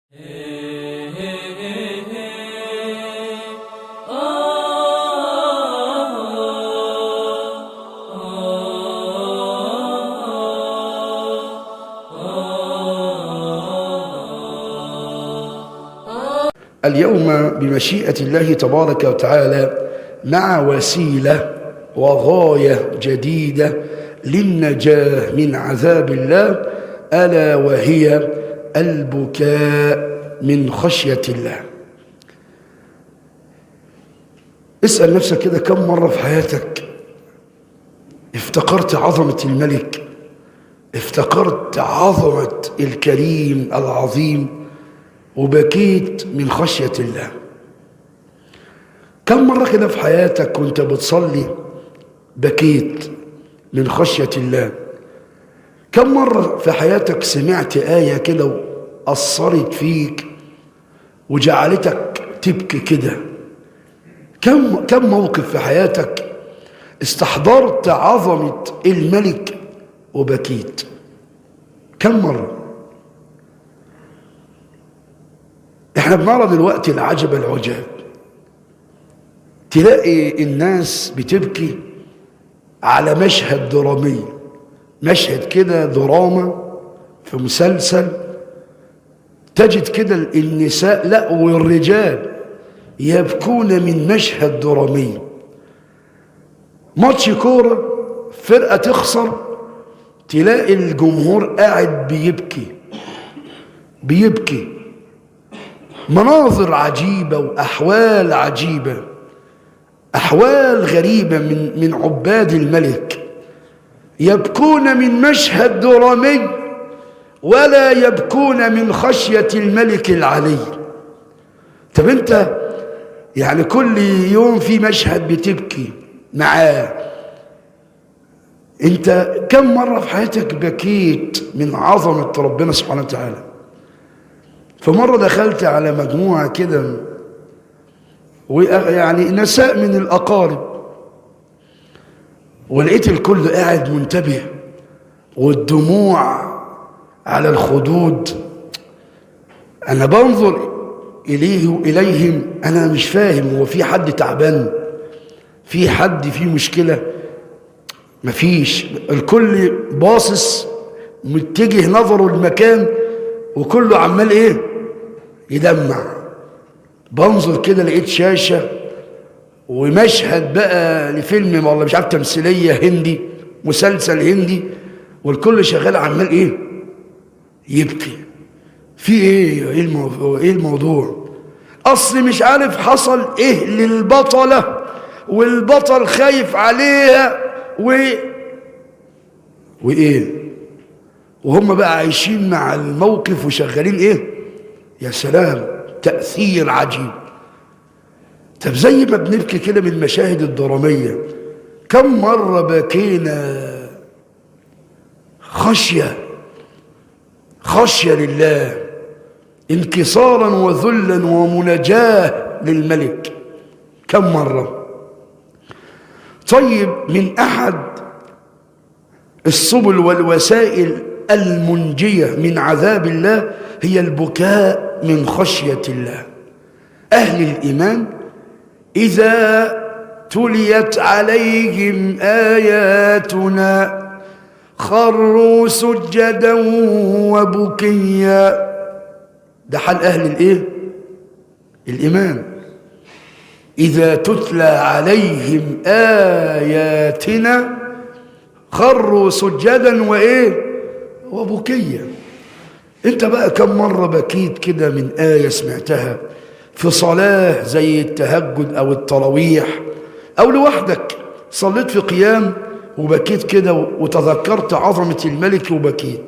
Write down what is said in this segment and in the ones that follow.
اليوم بمشيئة الله تبارك وتعالى مع وسيلة وغاية جديدة للنجاة من عذاب الله، ألا وهي البكاء من خشية الله. اسأل نفسك كده، كم مرة في حياتك افتكرت عظمة الملك، افتكرت عظمة الكريم العظيم وبكيت من خشية الله؟ كم مرة كده في حياتك كنت بتصلي بكيت من خشية الله؟ كم مرة في حياتك سمعت آية كده وأثرت فيك وجعلتك تبكي كده؟ كم موقف في حياتك استحضرت عظمة الملك وبكيت؟ كم مرة؟ احنا بنرى دلوقتي العجب العجاب، تلاقي الناس بتبكي على مشهد درامي، مشهد كده دراما في مسلسل، تجد كده النساء لا والرجال يبكون من مشهد درامي. ماتش كورة، فرقة تخسر، تلاقي الجمهور قاعد بيبكي. مناظر عجيبة وأحوال عجيبة، أحوال غريبة من عباد الملك، يبكون من مشهد درامي ولا يبكون من خشية الملك العلي. طب أنت يعني كل يوم في مشهد بتبكي معاه، أنت كم مرة في حياتك بكيت من عظمة ربنا سبحانه وتعالى؟ فمرة دخلت على مجموعة كده يعني نساء من الأقارب، ولقيت الكل قاعد منتبه والدموع على الخدود. أنا بنظر إليهم، أنا مش فاهم، هو في حد تعبان؟ في حد فيه مشكلة؟ مفيش، الكل باصص متجه نظره المكان وكله عمال يدمع. بنظر كده لقيت شاشة ومشهد بقى لفيلم والله مش عارف تمثيلية هندي، مسلسل هندي، والكل شغال عمال يبكي. في ايه الموضوع؟ اصل مش عارف حصل ايه للبطلة والبطل خايف عليها وهم بقى عايشين مع الموقف وشغالين يا سلام، تأثير عجيب. طب زي ما بنبكي كده من المشاهد الدرامية، كم مرة بكينا خشية لله، انكسارا وذلا ومناجاة للملك؟ كم مرة؟ طيب، من أحد السبل والوسائل المنجية من عذاب الله هي البكاء من خشية الله. أهل الإيمان إذا تليت عليهم آياتنا خروا سجدا وبكيا. ده حال أهل الإيمان. إذا تتلى عليهم آياتنا خروا سجدا وبكيا. انت بقى كم مرة بكيت كده من آية سمعتها في صلاة زي التهجد أو التراويح، أو لوحدك صليت في قيام وبكيت كده وتذكرت عظمة الملك وبكيت؟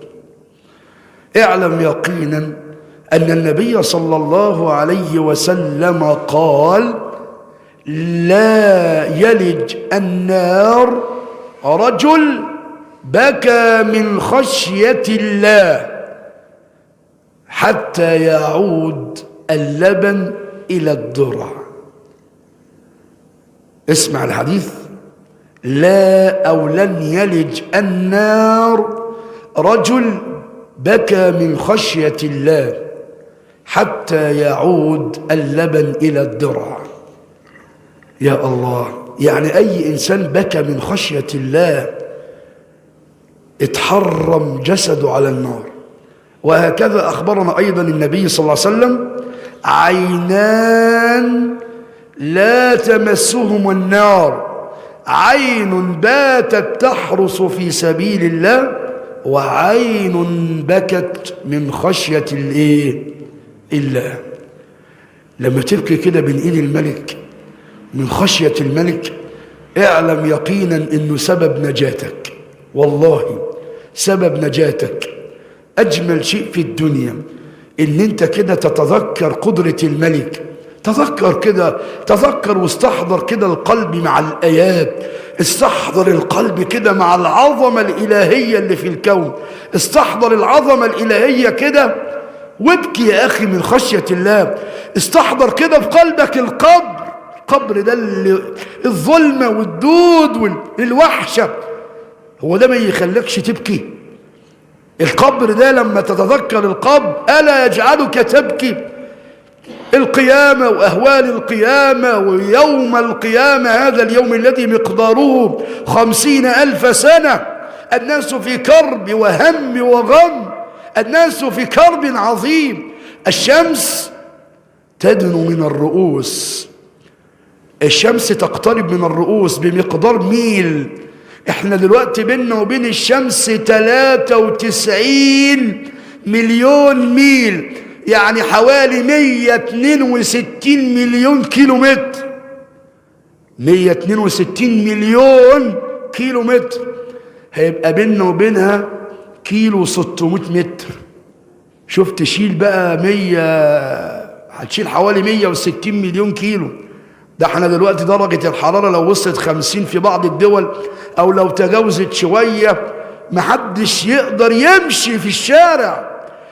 اعلم يقينا أن النبي صلى الله عليه وسلم قال: لا يلج النار رجل بكى من خشية الله حتى يعود اللبن إلى الضرع. اسمع الحديث: لن يلج النار رجل بكى من خشية الله حتى يعود اللبن إلى الضرع. يا الله، يعني أي إنسان بكى من خشية الله اتحرم جسده على النار. وهكذا أخبرنا أيضا النبي صلى الله عليه وسلم: عينان لا تمسهم النار، عين باتت تحرس في سبيل الله، وعين بكت من خشية الله. لما تبكي كده بين ايد الملك من خشية الملك، اعلم يقينا انه سبب نجاتك، والله سبب نجاتك. اجمل شيء في الدنيا ان انت كده تتذكر قدرة الملك. تذكر كده، تذكر واستحضر كده القلب مع الآيات، استحضر القلب كده مع العظمة الإلهية اللي في الكون، استحضر العظمة الإلهية كده وابكي يا أخي من خشية الله. استحضر كده في قلبك القبر ده، الظلمة والدود والوحشة، هو ده ما يخليكش تبكي؟ القبر ده لما تتذكر القبر ألا يجعلك تبكي؟ القيامة وأهوال القيامة ويوم القيامة، هذا اليوم الذي مقداره 50,000 سنة، الناس في كرب وهم وغم، الناس في كرب عظيم. الشمس تدنو من الرؤوس، الشمس تقترب من الرؤوس بمقدار ميل. احنا دلوقتي بيننا وبين الشمس 93 مليون ميل، يعني حوالي 162 مليون كيلو متر. 162 مليون كيلو متر، هيبقى بيننا وبينها كيلو 600 متر. شوف تشيل بقى 100، هتشيل حوالي 160 مليون كيلو. ده احنا دلوقتي درجة الحرارة لو وصلت 50 في بعض الدول، او لو تجاوزت شوية، محدش يقدر يمشي في الشارع.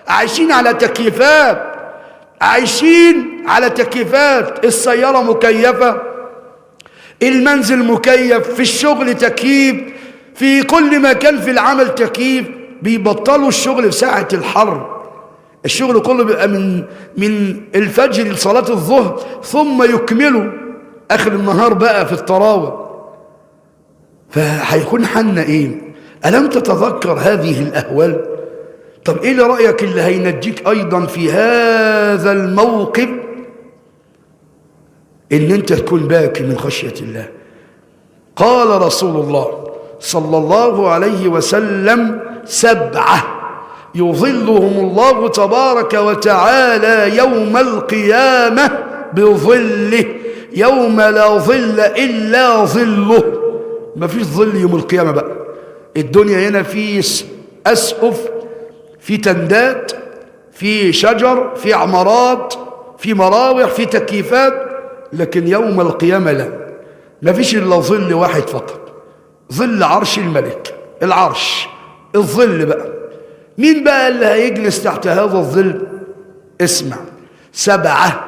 عايشين على تكييفات، عايشين على تكييفات، السيارة مكيفة، المنزل مكيف، في الشغل تكييف، في كل مكان في العمل تكييف. بيبطلوا الشغل في ساعة الحر، الشغل كله بيبقى من الفجر لصلاة الظهر، ثم يكملوا آخر النهار بقى في الطراوة. فهيكون حالنا ايه؟ ألم تتذكر هذه الأهوال؟ طب ايه رأيك اللي هينجيك ايضا في هذا الموقف؟ ان انت تكون باكي من خشية الله. قال رسول الله صلى الله عليه وسلم: 7 يظلهم الله تبارك وتعالى يوم القيامة بظله، يوم لا ظل إلا ظله. ما فيش ظل يوم القيامة بقى. الدنيا هنا في أسقف، في تندات، في شجر، في عمارات، في مراوح، في تكييفات، لكن يوم القيامة لا، ما فيش إلا ظل واحد فقط، ظل عرش الملك. العرش، الظل بقى. مين بقى اللي هيجلس تحت هذا الظل؟ اسمع: 7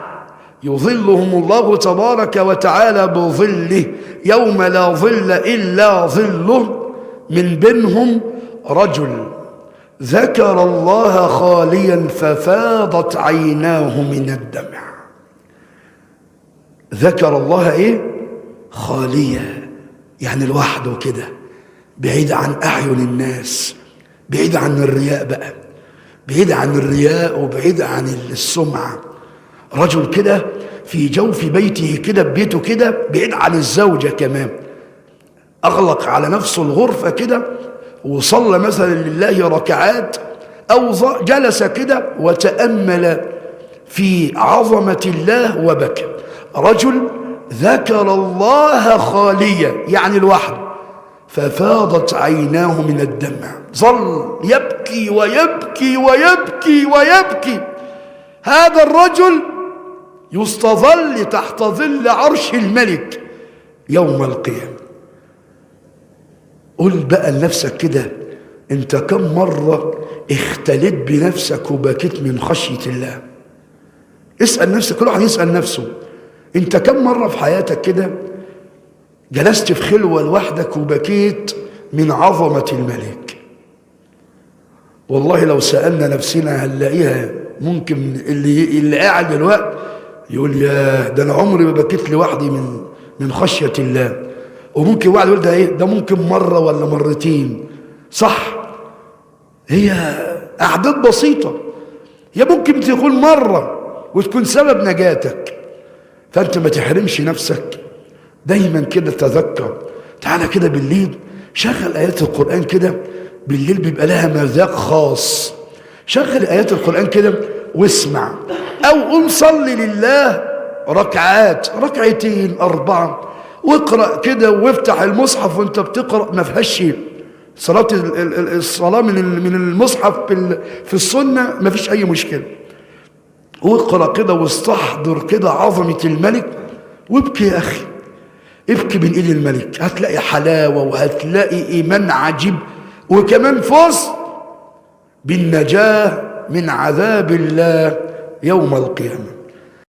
يظلهم الله تبارك وتعالى بظله يوم لا ظل إلا ظله، من بينهم رجل ذكر الله خاليا ففاضت عيناه من الدمع. ذكر الله ايه؟ خاليا، يعني لوحده كده، بعيد عن أعين الناس، بعيد عن الرياء بقى، بعيد عن الرياء وبعيد عن السمعة. رجل كده في جوف بيته كده، ببيته كده، بعيد عن الزوجة كمان، أغلق على نفسه الغرفة كده، وصلى مثلا لله ركعات، أو جلس كده وتأمل في عظمة الله وبكى. رجل ذكر الله خاليا، يعني لوحده، ففاضت عيناه من الدمع، ظل يبكي ويبكي ويبكي ويبكي. هذا الرجل يستظل تحت ظل عرش الملك يوم القيامة. قل بقى لنفسك كده، انت كم مرة اختلت بنفسك وبكيت من خشية الله؟ اسأل نفسك، كل واحد يسأل نفسه، انت كم مرة في حياتك كده جلست في خلوة لوحدك وبكيت من عظمة الملك؟ والله لو سألنا نفسنا هنلاقيها ممكن اللي قاعد دلوقتي يقول يا ده انا عمري ما بكيت لوحدي من خشيه الله. وممكن واحد يقول ده ايه، ده ممكن مره ولا مرتين. صح، هي اعداد بسيطه، هي ممكن تكون مره وتكون سبب نجاتك. فانت ما تحرمش نفسك، دايما كده تذكر. تعالى كده بالليل شغل ايات القران كده، بالليل بيبقى لها مذاق خاص. شغل ايات القران كده واسمع، او قوم صلي لله ركعات، ركعتين 4، واقرا كده وافتح المصحف وانت بتقرا، ما فيهاش شيء. الصلاه من المصحف في السنه ما فيش اي مشكله. واقرا كده واستحضر كده عظمه الملك، وابكي يا اخي، ابكي من ايد الملك، هتلاقي حلاوه وهتلاقي ايمان عجيب، وكمان فوز بالنجاه من عذاب الله يوم القيامه.